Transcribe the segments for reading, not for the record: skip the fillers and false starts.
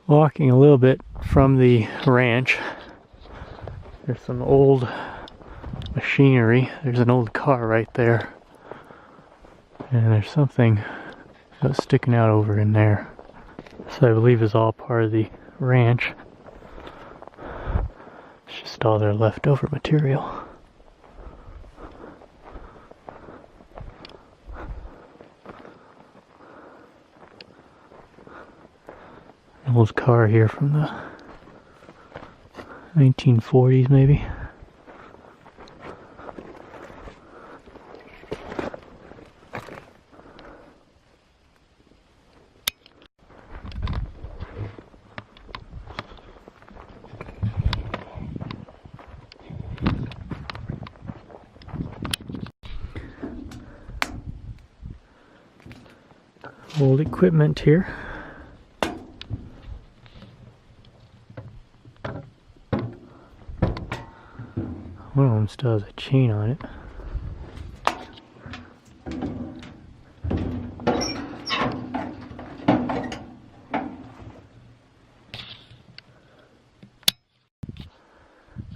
Walking a little bit from the ranch, there's some old machinery. There's an old car right there. And there's something that's sticking out over in there. So I believe is all part of the ranch. It's just all their leftover material. An old car here from the 1940s maybe. Old equipment here. One of them still has a chain on it.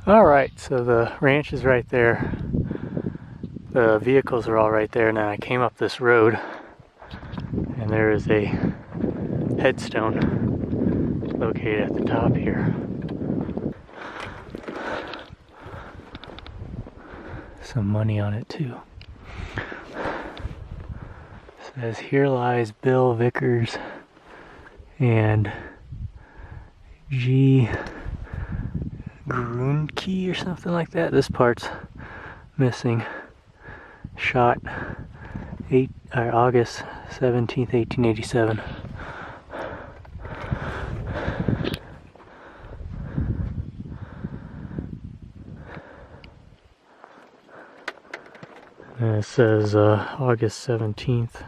Alright, so the ranch is right there. The vehicles are all right there, and then I came up this road and there is a headstone located at the top here. Some money on it too. It says, "Here lies Bill Vickers and G. Grunke," or something like that. This part's missing. Shot August 17th, 1887. And it says August 17th.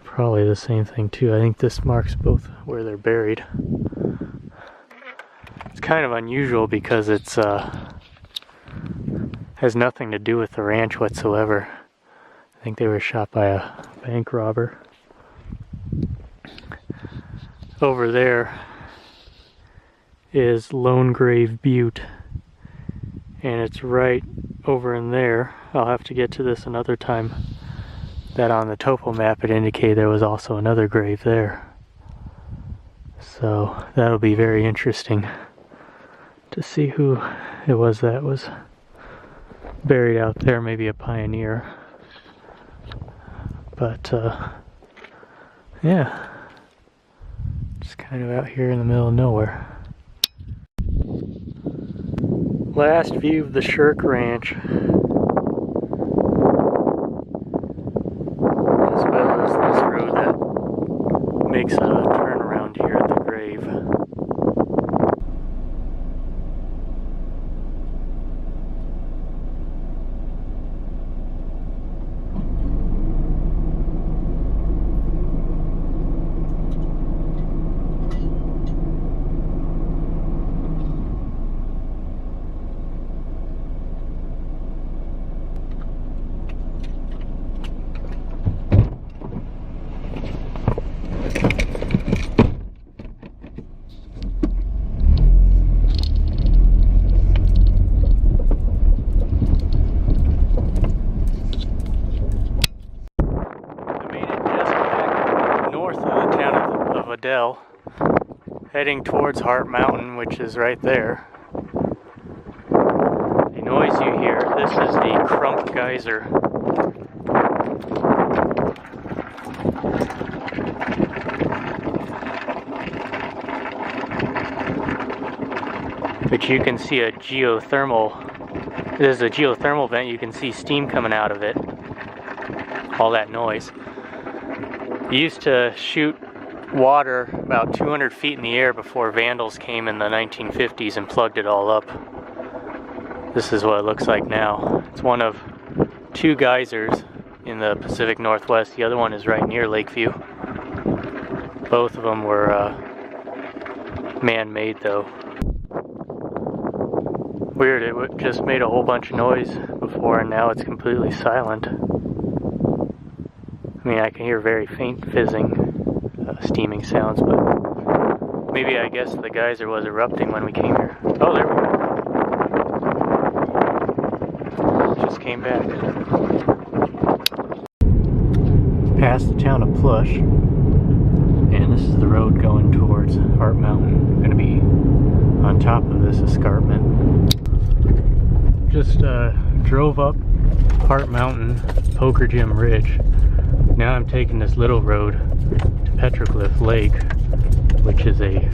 Probably the same thing too. I think this marks both where they're buried. It's kind of unusual because it's has nothing to do with the ranch whatsoever. I think they were shot by a bank robber. Over there is Lone Grave Butte, and it's right over in there. I'll have to get to this another time. That on the topo map it indicated there was also another grave there. So that'll be very interesting to see who it was that was buried out there, maybe a pioneer. But yeah, just kind of out here in the middle of nowhere. Last view of the Shirk Ranch, as well as this road that makes a turnaround here at the grave. Adel, heading towards Heart Mountain, which is right there. The noise you hear, this is the Crump Geyser. But you can see a geothermal, there's a geothermal vent, you can see steam coming out of it. All that noise. You used to shoot water about 200 feet in the air before vandals came in the 1950s and plugged it all up. This is what it looks like now. It's one of two geysers in the Pacific Northwest. The other one is right near Lakeview. Both of them were man-made though. Weird, it just made a whole bunch of noise before and now it's completely silent. I mean, I can hear very faint fizzing steaming sounds, but maybe I guess the geyser was erupting when we came here. Oh, there we go. Just came back. Past the town of Plush, and this is the road going towards Heart Mountain. Going to be on top of this escarpment. Just drove up Heart Mountain, Poker Gym Ridge. Now I'm taking this little road to Petroglyph Lake, which is a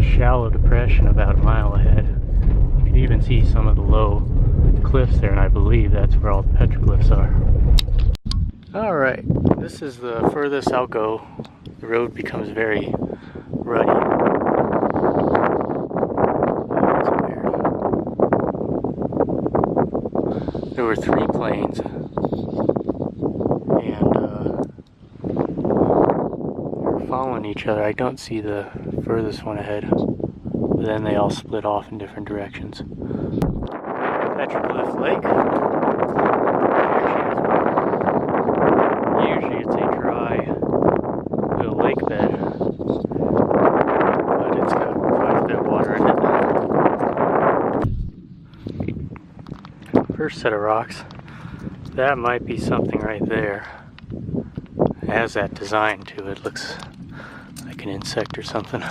shallow depression about a mile ahead. You can even see some of the low cliffs there, and I believe that's where all the petroglyphs are. Alright, this is the furthest I'll go. The road becomes very ruddy. There were 3 planes, and they're following each other. I don't see the furthest one ahead, but then they all split off in different directions. Petroglyph Lake. Usually it's a dry little lake bed, but it's got quite a bit of water in it. First set of rocks. That might be something right there. It has that design to it. Looks like an insect or something.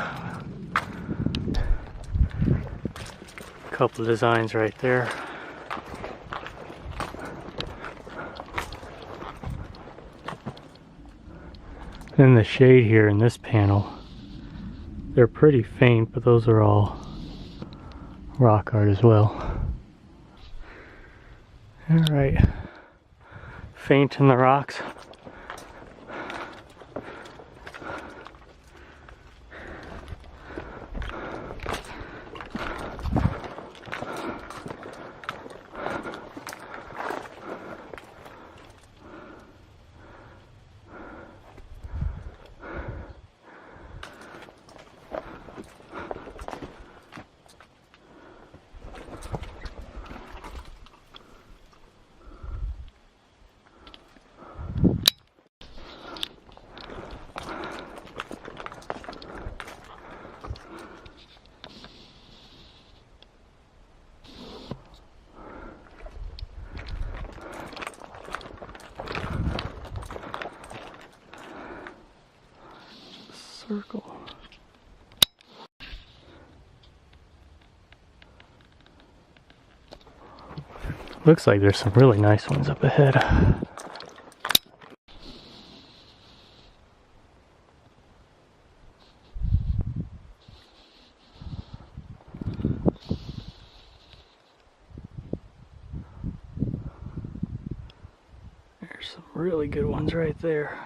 Couple of designs right there. Then the shade here in this panel, they're pretty faint, but those are all rock art as well. Alright, faint in the rocks. Circle. Looks like there's some really nice ones up ahead. There's some really good ones right there.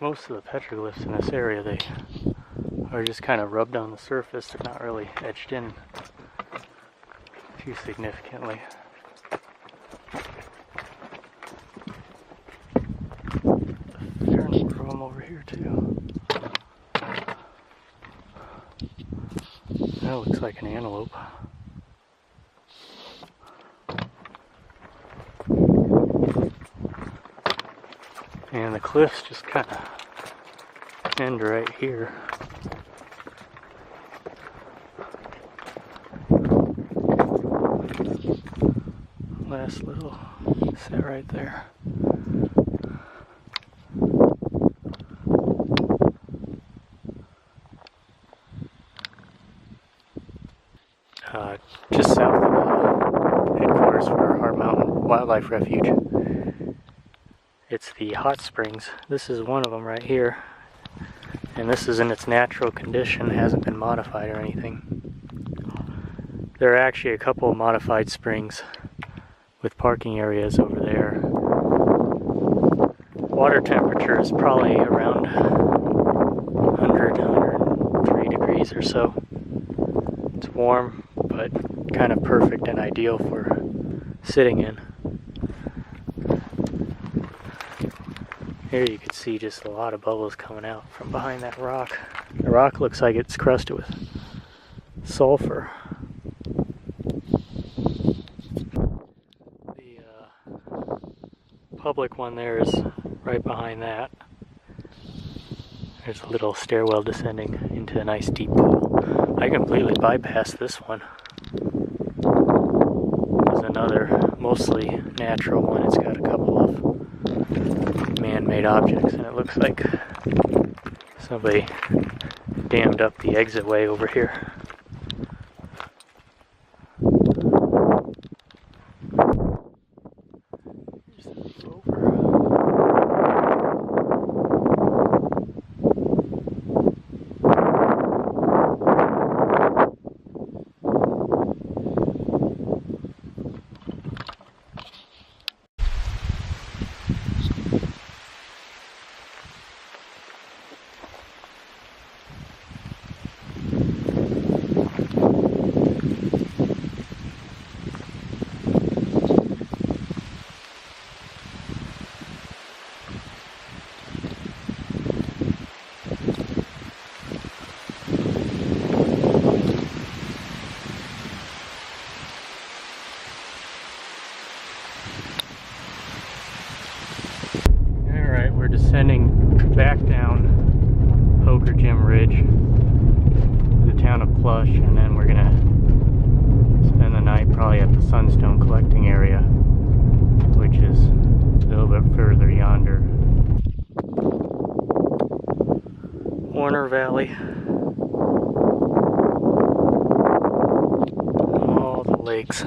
Most of the petroglyphs in this area, they are just kind of rubbed on the surface. They're not really etched in too significantly. A fair number of them over here too. That looks like an antelope. And the cliffs just kind of end right here. Last little set right there. Just south of the headquarters for Heart Mountain Wildlife Refuge. It's the hot springs. This is one of them right here. And this is in its natural condition, hasn't been modified or anything. There are actually a couple of modified springs with parking areas over there. Water temperature is probably around 100, 103 degrees or so. It's warm, but kind of perfect and ideal for sitting in. Here you can see just a lot of bubbles coming out from behind that rock. The rock looks like it's crusted with sulfur. The public one there is right behind that. There's a little stairwell descending into a nice deep pool. I completely bypassed this one. There's another mostly natural one. It's got a couple of man-made objects, and it looks like somebody dammed up the exit way over here. We're descending back down Poker Gym Ridge to the town of Plush, and then we're gonna spend the night probably at the Sunstone collecting area, which is a little bit further yonder. Warner Valley. All the lakes.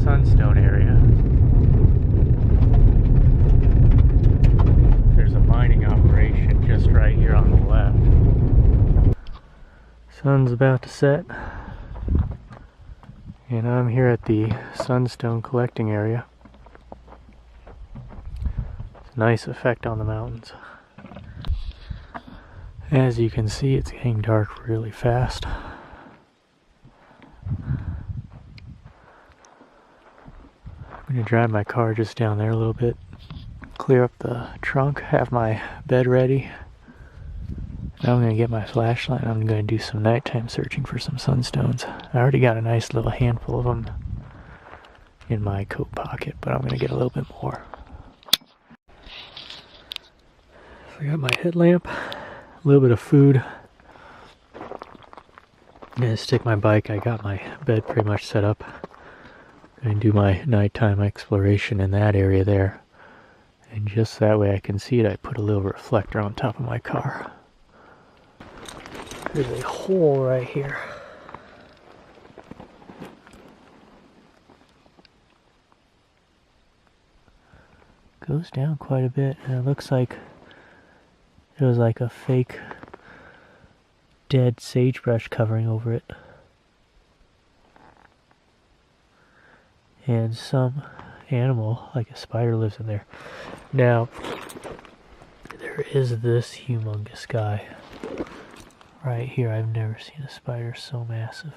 Sunstone area. There's a mining operation just right here on the left. Sun's about to set, and I'm here at the Sunstone collecting area. It's a nice effect on the mountains. As you can see, it's getting dark really fast. I'm going to drive my car just down there a little bit, clear up the trunk, have my bed ready. Now I'm going to get my flashlight and I'm going to do some nighttime searching for some sunstones. I already got a nice little handful of them in my coat pocket, but I'm going to get a little bit more. So I got my headlamp, a little bit of food. I'm going to stick my bike. I got my bed pretty much set up. And do my nighttime exploration in that area there, and just that way I can see it, I put a little reflector on top of my car. There's a hole right here. Goes down quite a bit, and it looks like there was like a fake dead sagebrush covering over it. And some animal, like a spider, lives in there. Now, there is this humongous guy right here. I've never seen a spider so massive.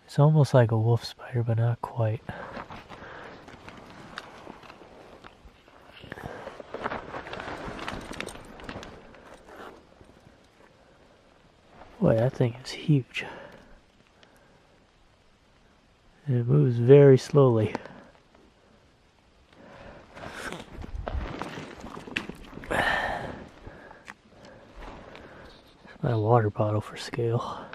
It's almost like a wolf spider, but not quite. Boy, that thing is huge. And it moves very slowly. My water bottle for scale.